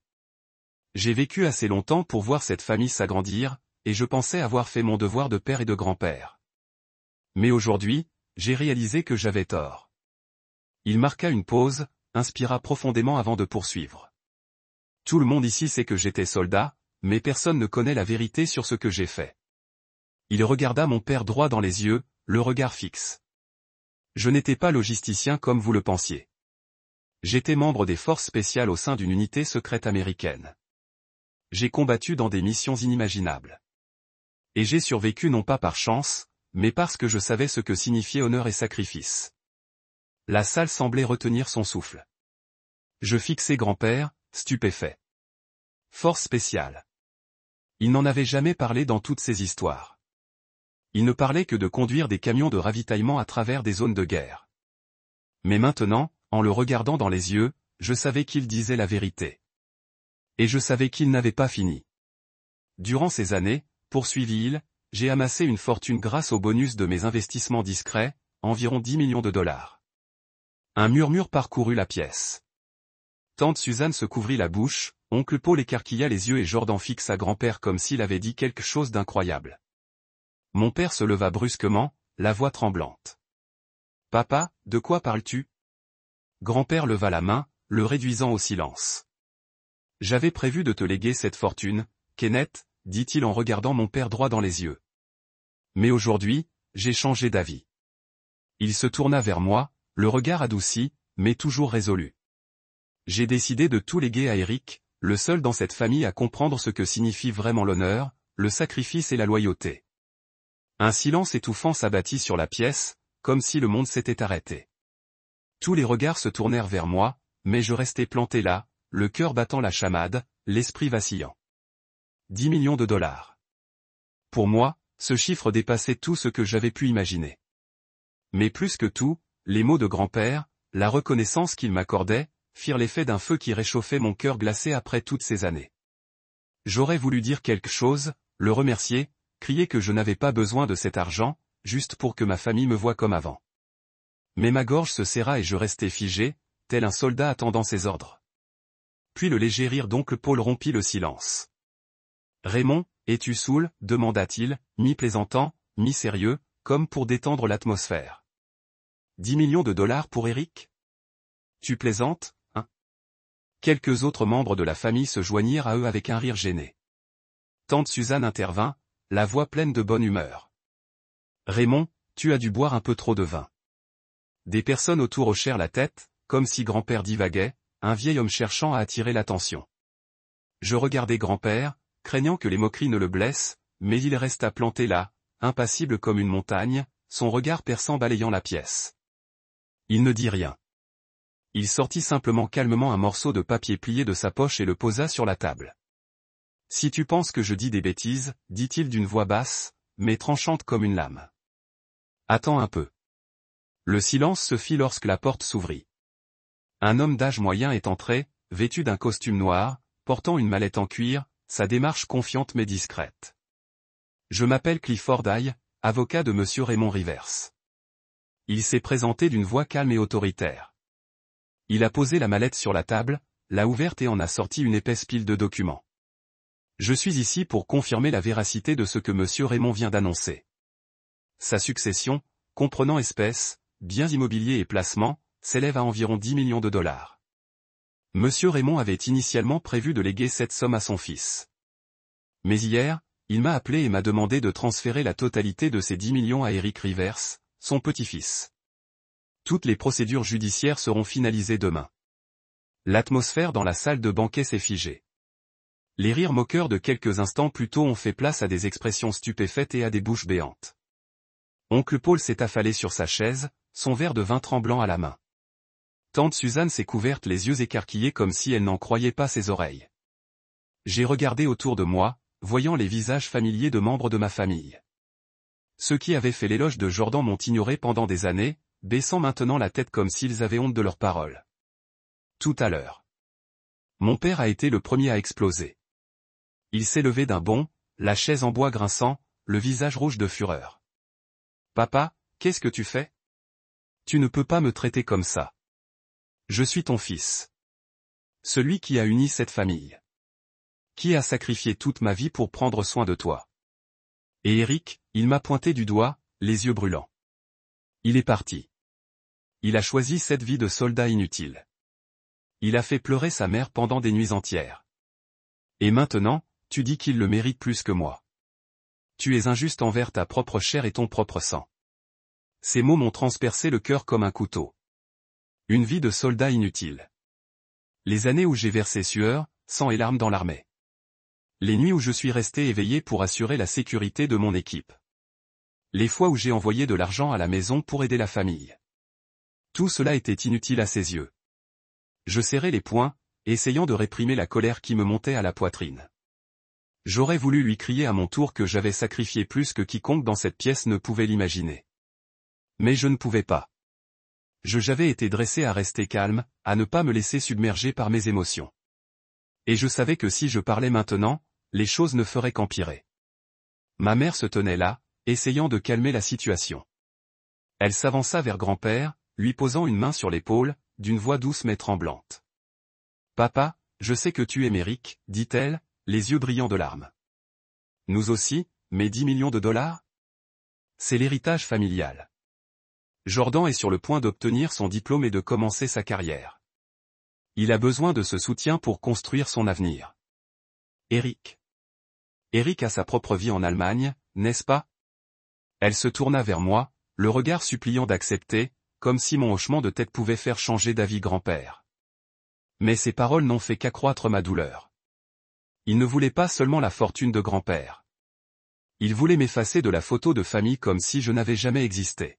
J'ai vécu assez longtemps pour voir cette famille s'agrandir, et je pensais avoir fait mon devoir de père et de grand-père. Mais aujourd'hui, j'ai réalisé que j'avais tort. Il marqua une pause, inspira profondément avant de poursuivre. Tout le monde ici sait que j'étais soldat, mais personne ne connaît la vérité sur ce que j'ai fait. Il regarda mon père droit dans les yeux, le regard fixe. Je n'étais pas logisticien comme vous le pensiez. J'étais membre des forces spéciales au sein d'une unité secrète américaine. J'ai combattu dans des missions inimaginables. Et j'ai survécu non pas par chance, mais parce que je savais ce que signifiait honneur et sacrifice. La salle semblait retenir son souffle. Je fixai grand-père, stupéfait. Force spéciale. Il n'en avait jamais parlé dans toutes ses histoires. Il ne parlait que de conduire des camions de ravitaillement à travers des zones de guerre. Mais maintenant, en le regardant dans les yeux, je savais qu'il disait la vérité. Et je savais qu'il n'avait pas fini. Durant ces années, poursuivit-il, j'ai amassé une fortune grâce au bonus de mes investissements discrets, environ 10 millions de dollars. Un murmure parcourut la pièce. Tante Suzanne se couvrit la bouche, oncle Paul écarquilla les yeux et Jordan fixa grand-père comme s'il avait dit quelque chose d'incroyable. Mon père se leva brusquement, la voix tremblante. « Papa, de quoi parles-tu » Grand-père leva la main, le réduisant au silence. « J'avais prévu de te léguer cette fortune, Kenneth, dit-il en regardant mon père droit dans les yeux. Mais aujourd'hui, j'ai changé d'avis. » Il se tourna vers moi, le regard adouci, mais toujours résolu. « J'ai décidé de tout léguer à Eric, le seul dans cette famille à comprendre ce que signifie vraiment l'honneur, le sacrifice et la loyauté. » Un silence étouffant s'abattit sur la pièce, comme si le monde s'était arrêté. Tous les regards se tournèrent vers moi, mais je restais planté là, le cœur battant la chamade, l'esprit vacillant. 10 millions de dollars. Pour moi, ce chiffre dépassait tout ce que j'avais pu imaginer. Mais plus que tout, les mots de grand-père, la reconnaissance qu'il m'accordait, firent l'effet d'un feu qui réchauffait mon cœur glacé après toutes ces années. J'aurais voulu dire quelque chose, le remercier, crier que je n'avais pas besoin de cet argent, juste pour que ma famille me voie comme avant. Mais ma gorge se serra et je restai figé, tel un soldat attendant ses ordres. Puis le léger rire d'oncle Paul rompit le silence. « Raymond, es-tu saoul » demanda-t-il, mi-plaisantant, mi-sérieux, comme pour détendre l'atmosphère. 10 millions de dollars pour Eric ? Tu plaisantes, hein ? Quelques autres membres de la famille se joignirent à eux avec un rire gêné. Tante Suzanne intervint, la voix pleine de bonne humeur. « Raymond, tu as dû boire un peu trop de vin. » Des personnes autour hochèrent la tête, comme si grand-père divaguait, un vieil homme cherchant à attirer l'attention. Je regardai grand-père, craignant que les moqueries ne le blessent, mais il resta planté là, impassible comme une montagne, son regard perçant balayant la pièce. Il ne dit rien. Il sortit simplement calmement un morceau de papier plié de sa poche et le posa sur la table. Si tu penses que je dis des bêtises, dit-il d'une voix basse, mais tranchante comme une lame. Attends un peu. Le silence se fit lorsque la porte s'ouvrit. Un homme d'âge moyen est entré, vêtu d'un costume noir, portant une mallette en cuir, sa démarche confiante mais discrète. Je m'appelle Clifford Hay, avocat de Monsieur Raymond Rivers. Il s'est présenté d'une voix calme et autoritaire. Il a posé la mallette sur la table, l'a ouverte et en a sorti une épaisse pile de documents. Je suis ici pour confirmer la véracité de ce que Monsieur Raymond vient d'annoncer. Sa succession, comprenant espèces, biens immobiliers et placements, s'élève à environ 10 millions de dollars. Monsieur Raymond avait initialement prévu de léguer cette somme à son fils. Mais hier, il m'a appelé et m'a demandé de transférer la totalité de ces 10 millions à Eric Rivers, son petit-fils. Toutes les procédures judiciaires seront finalisées demain. L'atmosphère dans la salle de banquet s'est figée. Les rires moqueurs de quelques instants plus tôt ont fait place à des expressions stupéfaites et à des bouches béantes. Oncle Paul s'est affalé sur sa chaise, son verre de vin tremblant à la main. Tante Suzanne s'est couverte les yeux écarquillés comme si elle n'en croyait pas ses oreilles. J'ai regardé autour de moi, voyant les visages familiers de membres de ma famille. Ceux qui avaient fait l'éloge de Jordan m'ont ignoré pendant des années, baissant maintenant la tête comme s'ils avaient honte de leurs paroles. Tout à l'heure. Mon père a été le premier à exploser. Il s'est levé d'un bond, la chaise en bois grinçant, le visage rouge de fureur. Papa, qu'est-ce que tu fais? Tu ne peux pas me traiter comme ça. Je suis ton fils. Celui qui a uni cette famille. Qui a sacrifié toute ma vie pour prendre soin de toi. Et Eric, il m'a pointé du doigt, les yeux brûlants. Il est parti. Il a choisi cette vie de soldat inutile. Il a fait pleurer sa mère pendant des nuits entières. Et maintenant, tu dis qu'il le mérite plus que moi. Tu es injuste envers ta propre chair et ton propre sang. Ces mots m'ont transpercé le cœur comme un couteau. Une vie de soldat inutile. Les années où j'ai versé sueur, sang et larmes dans l'armée. Les nuits où je suis resté éveillé pour assurer la sécurité de mon équipe. Les fois où j'ai envoyé de l'argent à la maison pour aider la famille. Tout cela était inutile à ses yeux. Je serrais les poings, essayant de réprimer la colère qui me montait à la poitrine. J'aurais voulu lui crier à mon tour que j'avais sacrifié plus que quiconque dans cette pièce ne pouvait l'imaginer. Mais je ne pouvais pas. J'avais été dressé à rester calme, à ne pas me laisser submerger par mes émotions. Et je savais que si je parlais maintenant, les choses ne feraient qu'empirer. Ma mère se tenait là, essayant de calmer la situation. Elle s'avança vers grand-père, lui posant une main sur l'épaule, d'une voix douce mais tremblante. « Papa, je sais que tu aimes Eric, dit-elle, les yeux brillants de larmes. Nous aussi, mais 10 millions de dollars? C'est l'héritage familial. Jordan est sur le point d'obtenir son diplôme et de commencer sa carrière. Il a besoin de ce soutien pour construire son avenir. Eric. Eric a sa propre vie en Allemagne, n'est-ce pas? Elle se tourna vers moi, le regard suppliant d'accepter, comme si mon hochement de tête pouvait faire changer d'avis grand-père. Mais ces paroles n'ont fait qu'accroître ma douleur. Il ne voulait pas seulement la fortune de grand-père. Il voulait m'effacer de la photo de famille comme si je n'avais jamais existé.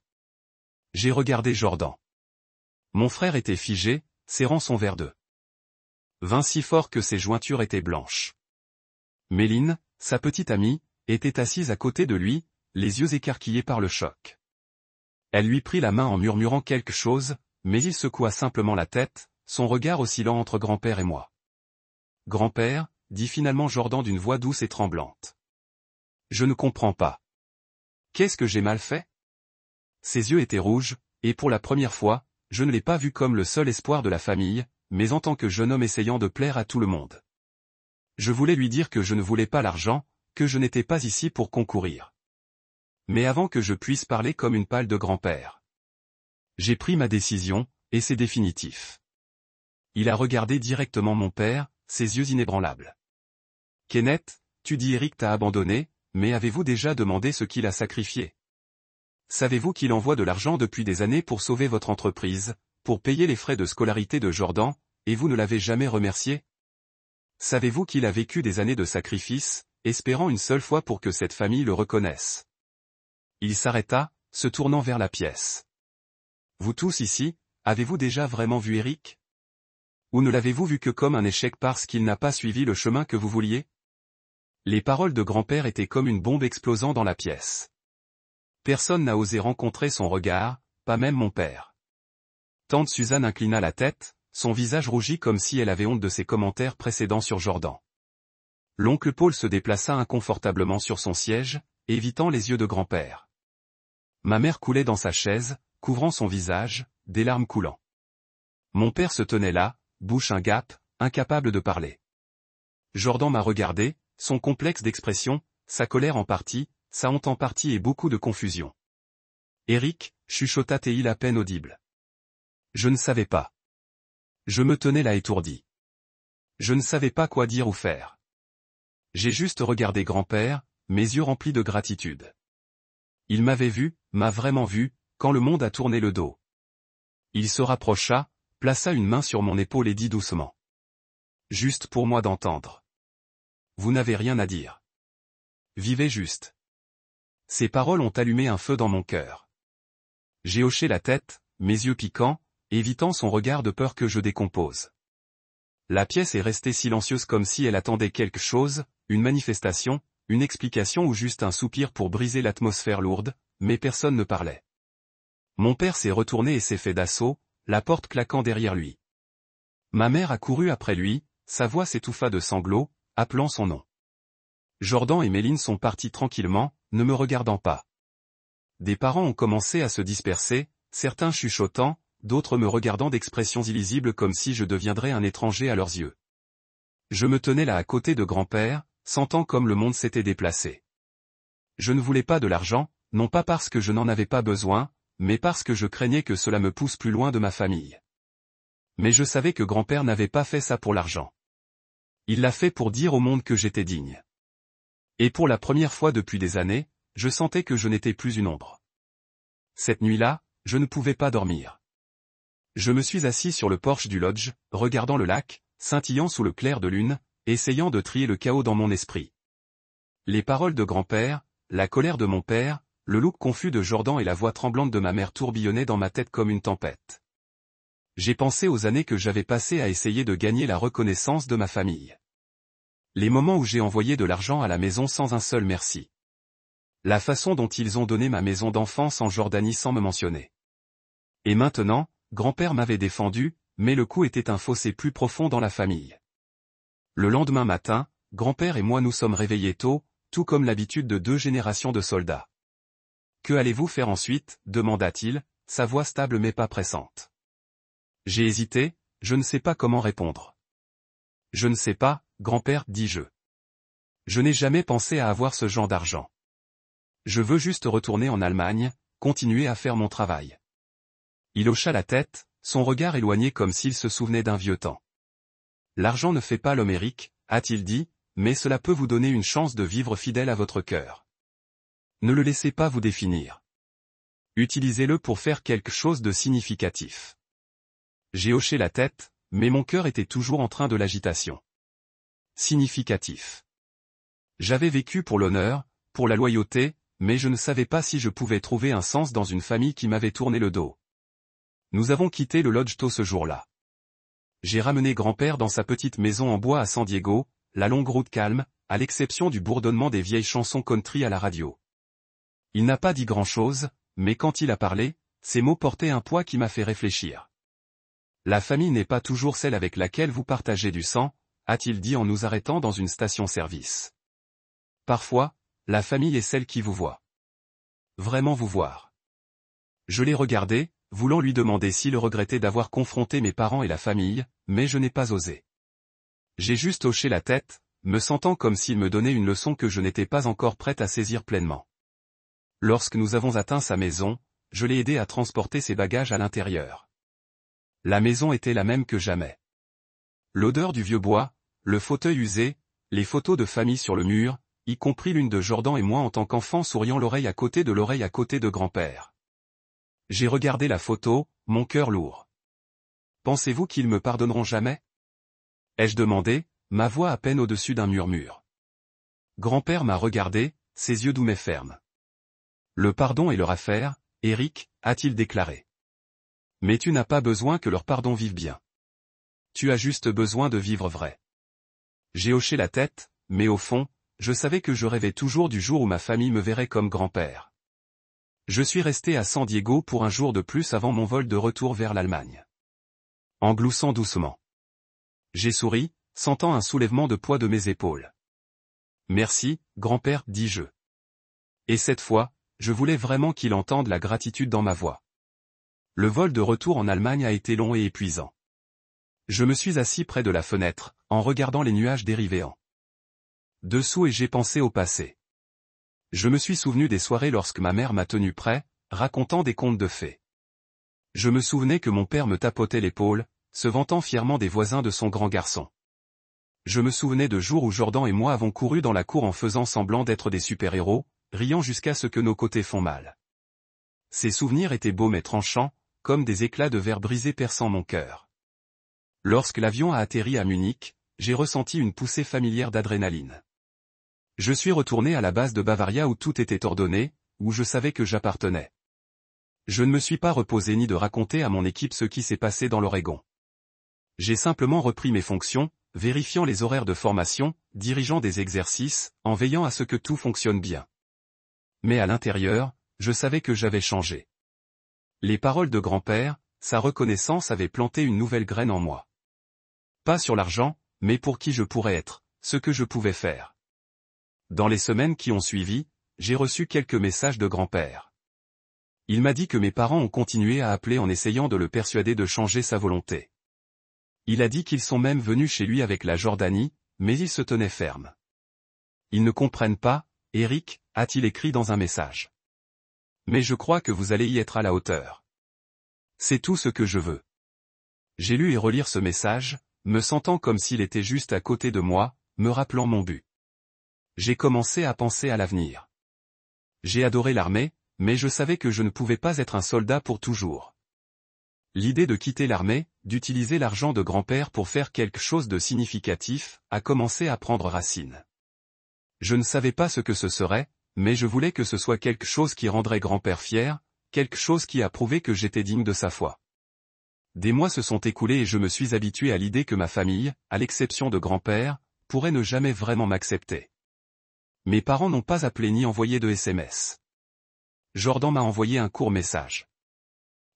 J'ai regardé Jordan. Mon frère était figé, serrant son verre de vin si fort que ses jointures étaient blanches. Méline, sa petite amie, était assise à côté de lui, les yeux écarquillés par le choc. Elle lui prit la main en murmurant quelque chose, mais il secoua simplement la tête, son regard oscillant entre grand-père et moi. « Grand-père » dit finalement Jordan d'une voix douce et tremblante. « Je ne comprends pas. Qu'est-ce que j'ai mal fait ?» Ses yeux étaient rouges, et pour la première fois, je ne l'ai pas vu comme le seul espoir de la famille, mais en tant que jeune homme essayant de plaire à tout le monde. Je voulais lui dire que je ne voulais pas l'argent, que je n'étais pas ici pour concourir. Mais avant que je puisse parler comme une pâle de grand-père. J'ai pris ma décision, et c'est définitif. Il a regardé directement mon père, ses yeux inébranlables. Kenneth, tu dis Eric t'a abandonné, mais avez-vous déjà demandé ce qu'il a sacrifié? Savez-vous qu'il envoie de l'argent depuis des années pour sauver votre entreprise, pour payer les frais de scolarité de Jordan, et vous ne l'avez jamais remercié? Savez-vous qu'il a vécu des années de sacrifice, espérant une seule fois pour que cette famille le reconnaisse? Il s'arrêta, se tournant vers la pièce. Vous tous ici, avez-vous déjà vraiment vu Eric? Ou ne l'avez-vous vu que comme un échec parce qu'il n'a pas suivi le chemin que vous vouliez? Les paroles de grand-père étaient comme une bombe explosant dans la pièce. Personne n'a osé rencontrer son regard, pas même mon père. Tante Suzanne inclina la tête, son visage rougit comme si elle avait honte de ses commentaires précédents sur Jordan. L'oncle Paul se déplaça inconfortablement sur son siège, évitant les yeux de grand-père. Ma mère coulait dans sa chaise, couvrant son visage, des larmes coulant. Mon père se tenait là, bouche agape, incapable de parler. Jordan m'a regardé, son complexe d'expression, sa colère en partie, sa honte en partie et beaucoup de confusion. Eric, chuchota-t-il à peine audible. Je ne savais pas. Je me tenais là étourdi. Je ne savais pas quoi dire ou faire. J'ai juste regardé grand-père, mes yeux remplis de gratitude. Il m'avait vu, m'a vraiment vu, quand le monde a tourné le dos. Il se rapprocha, plaça une main sur mon épaule et dit doucement. Juste pour moi d'entendre. Vous n'avez rien à dire. Vivez juste. Ces paroles ont allumé un feu dans mon cœur. J'ai hoché la tête, mes yeux piquants, évitant son regard de peur que je décompose. La pièce est restée silencieuse comme si elle attendait quelque chose, une manifestation, une explication ou juste un soupir pour briser l'atmosphère lourde, mais personne ne parlait. Mon père s'est retourné et s'est fait d'assaut, la porte claquant derrière lui. Ma mère a couru après lui, sa voix s'étouffa de sanglots, appelant son nom. Jordan et Méline sont partis tranquillement, ne me regardant pas. Des parents ont commencé à se disperser, certains chuchotant, d'autres me regardant d'expressions illisibles comme si je deviendrais un étranger à leurs yeux. Je me tenais là à côté de grand-père, sentant comme le monde s'était déplacé. Je ne voulais pas de l'argent, non pas parce que je n'en avais pas besoin, mais parce que je craignais que cela me pousse plus loin de ma famille. Mais je savais que grand-père n'avait pas fait ça pour l'argent. Il l'a fait pour dire au monde que j'étais digne. Et pour la première fois depuis des années, je sentais que je n'étais plus une ombre. Cette nuit-là, je ne pouvais pas dormir. Je me suis assis sur le porche du lodge, regardant le lac, scintillant sous le clair de lune, essayant de trier le chaos dans mon esprit. Les paroles de grand-père, la colère de mon père, le look confus de Jordan et la voix tremblante de ma mère tourbillonnaient dans ma tête comme une tempête. J'ai pensé aux années que j'avais passées à essayer de gagner la reconnaissance de ma famille. Les moments où j'ai envoyé de l'argent à la maison sans un seul merci. La façon dont ils ont donné ma maison d'enfance en Jordanie sans me mentionner. Et maintenant, grand-père m'avait défendu, mais le coup était un fossé plus profond dans la famille. Le lendemain matin, grand-père et moi nous sommes réveillés tôt, tout comme l'habitude de 2 générations de soldats. Que allez-vous faire ensuite, demanda-t-il, sa voix stable mais pas pressante. J'ai hésité, je ne sais pas comment répondre. Je ne sais pas, grand-père, dis-je. Je n'ai jamais pensé à avoir ce genre d'argent. Je veux juste retourner en Allemagne, continuer à faire mon travail. Il hocha la tête, son regard éloigné comme s'il se souvenait d'un vieux temps. L'argent ne fait pas l'homme Eric, a-t-il dit, mais cela peut vous donner une chance de vivre fidèle à votre cœur. Ne le laissez pas vous définir. Utilisez-le pour faire quelque chose de significatif. J'ai hoché la tête, mais mon cœur était toujours en train de l'agitation. Significatif. J'avais vécu pour l'honneur, pour la loyauté, mais je ne savais pas si je pouvais trouver un sens dans une famille qui m'avait tourné le dos. Nous avons quitté le lodge tôt ce jour-là. J'ai ramené grand-père dans sa petite maison en bois à San Diego, la longue route calme, à l'exception du bourdonnement des vieilles chansons country à la radio. Il n'a pas dit grand-chose, mais quand il a parlé, ses mots portaient un poids qui m'a fait réfléchir. La famille n'est pas toujours celle avec laquelle vous partagez du sang, a-t-il dit en nous arrêtant dans une station-service. Parfois, la famille est celle qui vous voit. Vraiment vous voir. Je l'ai regardé, voulant lui demander s'il regrettait d'avoir confronté mes parents et la famille, mais je n'ai pas osé. J'ai juste hoché la tête, me sentant comme s'il me donnait une leçon que je n'étais pas encore prête à saisir pleinement. Lorsque nous avons atteint sa maison, je l'ai aidé à transporter ses bagages à l'intérieur. La maison était la même que jamais. L'odeur du vieux bois, le fauteuil usé, les photos de famille sur le mur, y compris l'une de Jordan et moi en tant qu'enfant souriant l'oreille à côté de grand-père. J'ai regardé la photo, mon cœur lourd. Pensez-vous qu'ils me pardonneront jamais? Ai-je demandé, ma voix à peine au-dessus d'un murmure. Grand-père m'a regardé, ses yeux doux mais fermes. Le pardon est leur affaire, Eric, a-t-il déclaré. Mais tu n'as pas besoin que leur pardon vive bien. Tu as juste besoin de vivre vrai. J'ai hoché la tête, mais au fond, je savais que je rêvais toujours du jour où ma famille me verrait comme grand-père. Je suis resté à San Diego pour un jour de plus avant mon vol de retour vers l'Allemagne. En gloussant doucement. J'ai souri, sentant un soulèvement de poids de mes épaules. Merci, grand-père, dis-je. Et cette fois, je voulais vraiment qu'il entende la gratitude dans ma voix. Le vol de retour en Allemagne a été long et épuisant. Je me suis assis près de la fenêtre, en regardant les nuages dériver en dessous et j'ai pensé au passé. Je me suis souvenu des soirées lorsque ma mère m'a tenu prêt, racontant des contes de fées. Je me souvenais que mon père me tapotait l'épaule, se vantant fièrement des voisins de son grand garçon. Je me souvenais de jours où Jordan et moi avons couru dans la cour en faisant semblant d'être des super-héros, riant jusqu'à ce que nos côtés font mal. Ces souvenirs étaient beaux mais tranchants, comme des éclats de verre brisés perçant mon cœur. Lorsque l'avion a atterri à Munich, j'ai ressenti une poussée familière d'adrénaline. Je suis retourné à la base de Bavaria où tout était ordonné, où je savais que j'appartenais. Je ne me suis pas reposé ni de raconter à mon équipe ce qui s'est passé dans l'Oregon. J'ai simplement repris mes fonctions, vérifiant les horaires de formation, dirigeant des exercices, en veillant à ce que tout fonctionne bien. Mais à l'intérieur, je savais que j'avais changé. Les paroles de grand-père, sa reconnaissance avaient planté une nouvelle graine en moi. Pas sur l'argent, mais pour qui je pourrais être, ce que je pouvais faire. Dans les semaines qui ont suivi, j'ai reçu quelques messages de grand-père. Il m'a dit que mes parents ont continué à appeler en essayant de le persuader de changer sa volonté. Il a dit qu'ils sont même venus chez lui avec la Jordanie, mais ils se tenaient fermes. Ils ne comprennent pas, Eric, a-t-il écrit dans un message. Mais je crois que vous allez y être à la hauteur. C'est tout ce que je veux. J'ai lu et relire ce message, me sentant comme s'il était juste à côté de moi, me rappelant mon but. J'ai commencé à penser à l'avenir. J'ai adoré l'armée, mais je savais que je ne pouvais pas être un soldat pour toujours. L'idée de quitter l'armée, d'utiliser l'argent de grand-père pour faire quelque chose de significatif, a commencé à prendre racine. Je ne savais pas ce que ce serait, mais je voulais que ce soit quelque chose qui rendrait grand-père fier, quelque chose qui a prouvé que j'étais digne de sa foi. Des mois se sont écoulés et je me suis habitué à l'idée que ma famille, à l'exception de grand-père, pourrait ne jamais vraiment m'accepter. Mes parents n'ont pas appelé ni envoyé de SMS. Jordan m'a envoyé un court message.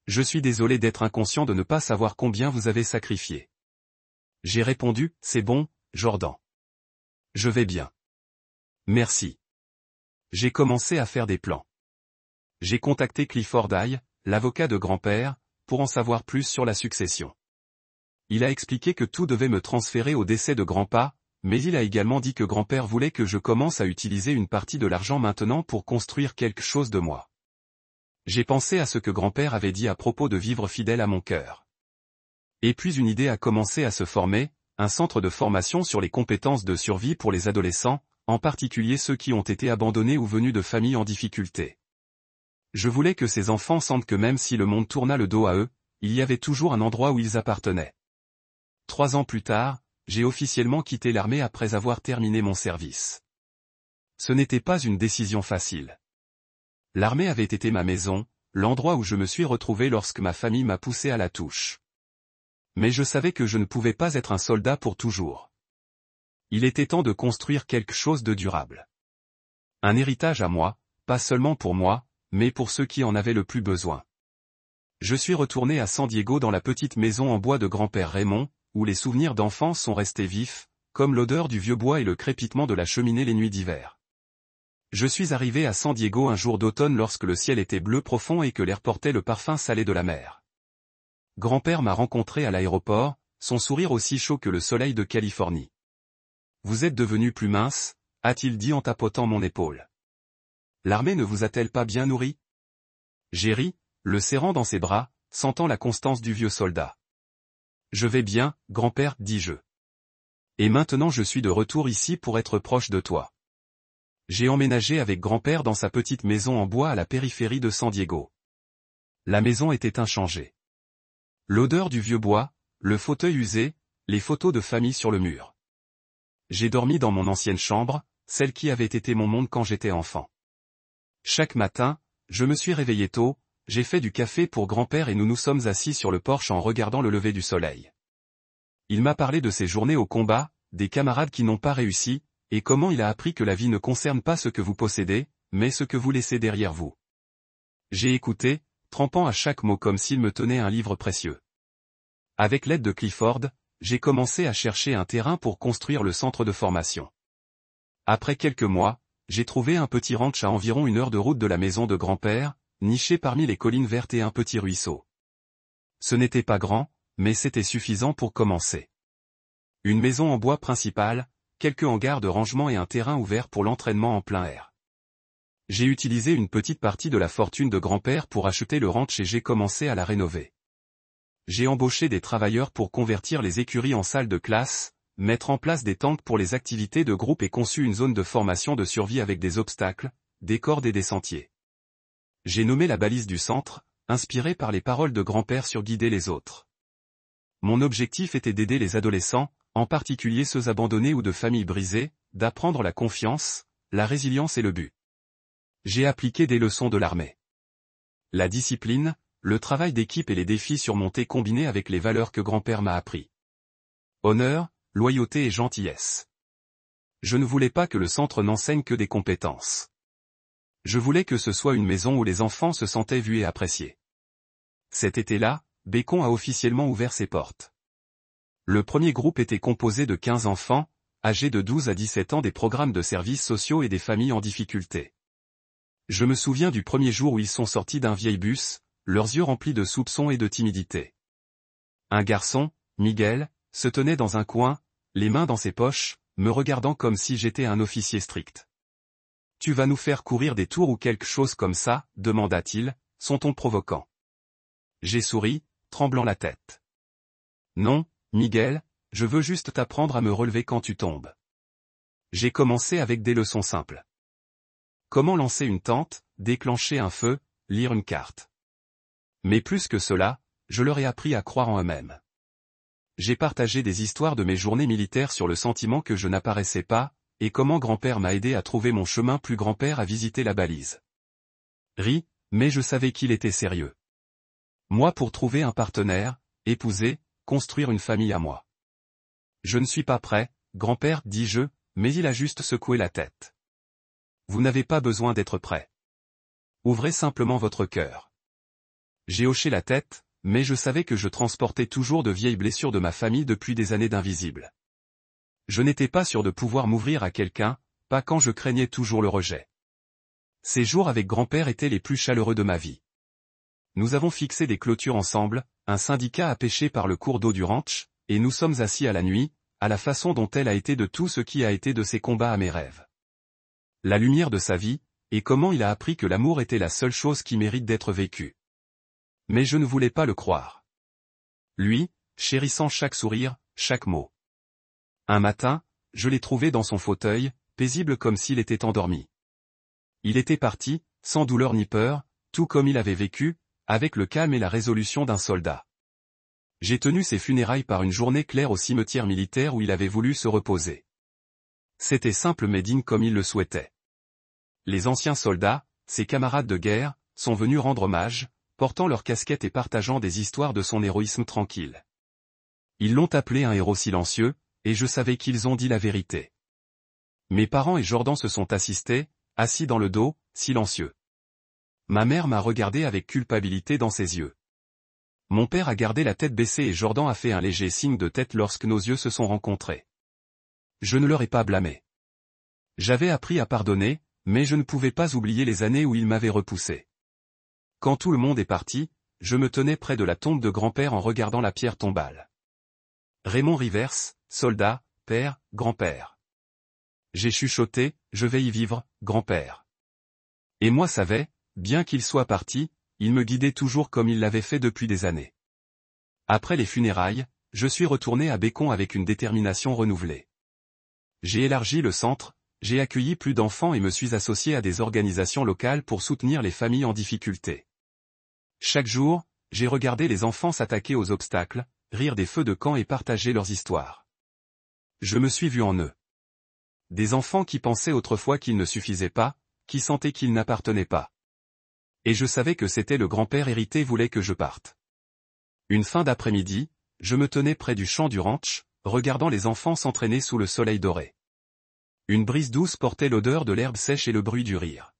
Je suis désolé d'être inconscient de ne pas savoir combien vous avez sacrifié. J'ai répondu, c'est bon, Jordan. Je vais bien. Merci. J'ai commencé à faire des plans. J'ai contacté Clifford Eye, l'avocat de grand-père, pour en savoir plus sur la succession. Il a expliqué que tout devait me transférer au décès de grand-pa, mais il a également dit que grand-père voulait que je commence à utiliser une partie de l'argent maintenant pour construire quelque chose de moi. J'ai pensé à ce que grand-père avait dit à propos de vivre fidèle à mon cœur. Et puis une idée a commencé à se former, un centre de formation sur les compétences de survie pour les adolescents, en particulier ceux qui ont été abandonnés ou venus de familles en difficulté. Je voulais que ces enfants sentent que même si le monde tourna le dos à eux, il y avait toujours un endroit où ils appartenaient. 3 ans plus tard, j'ai officiellement quitté l'armée après avoir terminé mon service. Ce n'était pas une décision facile. L'armée avait été ma maison, l'endroit où je me suis retrouvé lorsque ma famille m'a poussé à la touche. Mais je savais que je ne pouvais pas être un soldat pour toujours. Il était temps de construire quelque chose de durable. Un héritage à moi, pas seulement pour moi, mais pour ceux qui en avaient le plus besoin. Je suis retourné à San Diego dans la petite maison en bois de grand-père Raymond, où les souvenirs d'enfance sont restés vifs, comme l'odeur du vieux bois et le crépitement de la cheminée les nuits d'hiver. Je suis arrivé à San Diego un jour d'automne lorsque le ciel était bleu profond et que l'air portait le parfum salé de la mer. Grand-père m'a rencontré à l'aéroport, son sourire aussi chaud que le soleil de Californie. « Vous êtes devenu plus mince », a-t-il dit en tapotant mon épaule. « L'armée ne vous a-t-elle pas bien nourri ?» J'ai ri, le serrant dans ses bras, sentant la constance du vieux soldat. « Je vais bien, grand-père, dis-je. Et maintenant je suis de retour ici pour être proche de toi. » J'ai emménagé avec grand-père dans sa petite maison en bois à la périphérie de San Diego. La maison était inchangée. L'odeur du vieux bois, le fauteuil usé, les photos de famille sur le mur. J'ai dormi dans mon ancienne chambre, celle qui avait été mon monde quand j'étais enfant. Chaque matin, je me suis réveillé tôt, j'ai fait du café pour grand-père et nous nous sommes assis sur le porche en regardant le lever du soleil. Il m'a parlé de ses journées au combat, des camarades qui n'ont pas réussi, et comment il a appris que la vie ne concerne pas ce que vous possédez, mais ce que vous laissez derrière vous. J'ai écouté, trempant à chaque mot comme s'il me tenait un livre précieux. Avec l'aide de Clifford, j'ai commencé à chercher un terrain pour construire le centre de formation. Après quelques mois, j'ai trouvé un petit ranch à environ 1 heure de route de la maison de grand-père, niché parmi les collines vertes et un petit ruisseau. Ce n'était pas grand, mais c'était suffisant pour commencer. Une maison en bois principale, quelques hangars de rangement et un terrain ouvert pour l'entraînement en plein air. J'ai utilisé une petite partie de la fortune de grand-père pour acheter le ranch et j'ai commencé à la rénover. J'ai embauché des travailleurs pour convertir les écuries en salles de classe, mettre en place des tentes pour les activités de groupe et conçu une zone de formation de survie avec des obstacles, des cordes et des sentiers. J'ai nommé la balise du centre, inspiré par les paroles de grand-père sur guider les autres. Mon objectif était d'aider les adolescents, en particulier ceux abandonnés ou de familles brisées, d'apprendre la confiance, la résilience et le but. J'ai appliqué des leçons de l'armée. La discipline, le travail d'équipe et les défis surmontés combinés avec les valeurs que grand-père m'a appris. Honneur, loyauté et gentillesse. Je ne voulais pas que le centre n'enseigne que des compétences. Je voulais que ce soit une maison où les enfants se sentaient vus et appréciés. Cet été-là, Bécon a officiellement ouvert ses portes. Le premier groupe était composé de 15 enfants, âgés de 12 à 17 ans des programmes de services sociaux et des familles en difficulté. Je me souviens du premier jour où ils sont sortis d'un vieil bus, leurs yeux remplis de soupçons et de timidité. Un garçon, Miguel, se tenait dans un coin, les mains dans ses poches, me regardant comme si j'étais un officier strict. « Tu vas nous faire courir des tours ou quelque chose comme ça ?» demanda-t-il, son ton provoquant. J'ai souri, tremblant la tête. « Non, Miguel, je veux juste t'apprendre à me relever quand tu tombes. » J'ai commencé avec des leçons simples. Comment lancer une tente, déclencher un feu, lire une carte. Mais plus que cela, je leur ai appris à croire en eux-mêmes. J'ai partagé des histoires de mes journées militaires sur le sentiment que je n'apparaissais pas, et comment grand-père m'a aidé à trouver mon chemin plus grand-père à visiter la balise. Ri, mais je savais qu'il était sérieux. Moi pour trouver un partenaire, épouser, construire une famille à moi. Je ne suis pas prêt, grand-père, dis-je, mais il a juste secoué la tête. Vous n'avez pas besoin d'être prêt. Ouvrez simplement votre cœur. J'ai hoché la tête, mais je savais que je transportais toujours de vieilles blessures de ma famille depuis des années d'invisible. Je n'étais pas sûr de pouvoir m'ouvrir à quelqu'un, pas quand je craignais toujours le rejet. Ces jours avec grand-père étaient les plus chaleureux de ma vie. Nous avons fixé des clôtures ensemble, un syndicat a pêché par le cours d'eau du ranch, et nous sommes assis à la nuit, à la façon dont elle a été de tout ce qui a été de ses combats à mes rêves. La lumière de sa vie, et comment il a appris que l'amour était la seule chose qui mérite d'être vécue. Mais je ne voulais pas le croire. Lui, chérissant chaque sourire, chaque mot. Un matin, je l'ai trouvé dans son fauteuil, paisible comme s'il était endormi. Il était parti, sans douleur ni peur, tout comme il avait vécu, avec le calme et la résolution d'un soldat. J'ai tenu ses funérailles par une journée claire au cimetière militaire où il avait voulu se reposer. C'était simple mais digne comme il le souhaitait. Les anciens soldats, ses camarades de guerre, sont venus rendre hommage, portant leurs casquettes et partageant des histoires de son héroïsme tranquille. Ils l'ont appelé un héros silencieux, et je savais qu'ils ont dit la vérité. Mes parents et Jordan se sont assistés, assis dans le dos, silencieux. Ma mère m'a regardé avec culpabilité dans ses yeux. Mon père a gardé la tête baissée et Jordan a fait un léger signe de tête lorsque nos yeux se sont rencontrés. Je ne leur ai pas blâmé. J'avais appris à pardonner, mais je ne pouvais pas oublier les années où ils m'avaient repoussé. Quand tout le monde est parti, je me tenais près de la tombe de grand-père en regardant la pierre tombale. Raymond Rivers, soldat, père, grand-père. J'ai chuchoté, je vais y vivre, grand-père. Et moi savais, bien qu'il soit parti, il me guidait toujours comme il l'avait fait depuis des années. Après les funérailles, je suis retourné à Bécon avec une détermination renouvelée. J'ai élargi le centre, j'ai accueilli plus d'enfants et me suis associé à des organisations locales pour soutenir les familles en difficulté. Chaque jour, j'ai regardé les enfants s'attaquer aux obstacles, rire des feux de camp et partager leurs histoires. Je me suis vu en eux. Des enfants qui pensaient autrefois qu'ils ne suffisaient pas, qui sentaient qu'ils n'appartenaient pas. Et je savais que c'était le grand-père hérité voulait que je parte. Une fin d'après-midi, je me tenais près du champ du ranch, regardant les enfants s'entraîner sous le soleil doré. Une brise douce portait l'odeur de l'herbe sèche et le bruit du rire.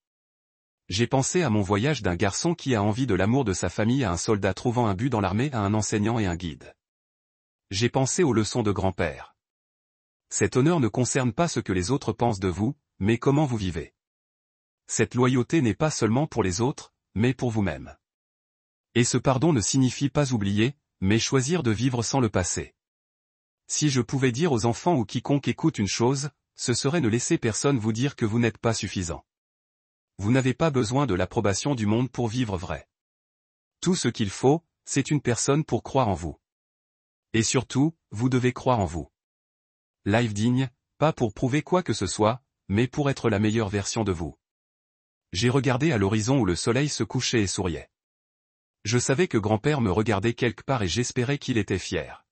J'ai pensé à mon voyage d'un garçon qui a envie de l'amour de sa famille, à un soldat trouvant un but dans l'armée, à un enseignant et un guide. J'ai pensé aux leçons de grand-père. Cet honneur ne concerne pas ce que les autres pensent de vous, mais comment vous vivez. Cette loyauté n'est pas seulement pour les autres, mais pour vous-même. Et ce pardon ne signifie pas oublier, mais choisir de vivre sans le passé. Si je pouvais dire aux enfants ou quiconque écoute une chose, ce serait ne laisser personne vous dire que vous n'êtes pas suffisant. Vous n'avez pas besoin de l'approbation du monde pour vivre vrai. Tout ce qu'il faut, c'est une personne pour croire en vous. Et surtout, vous devez croire en vous. Live digne, pas pour prouver quoi que ce soit, mais pour être la meilleure version de vous. J'ai regardé à l'horizon où le soleil se couchait et souriait. Je savais que grand-père me regardait quelque part et j'espérais qu'il était fier.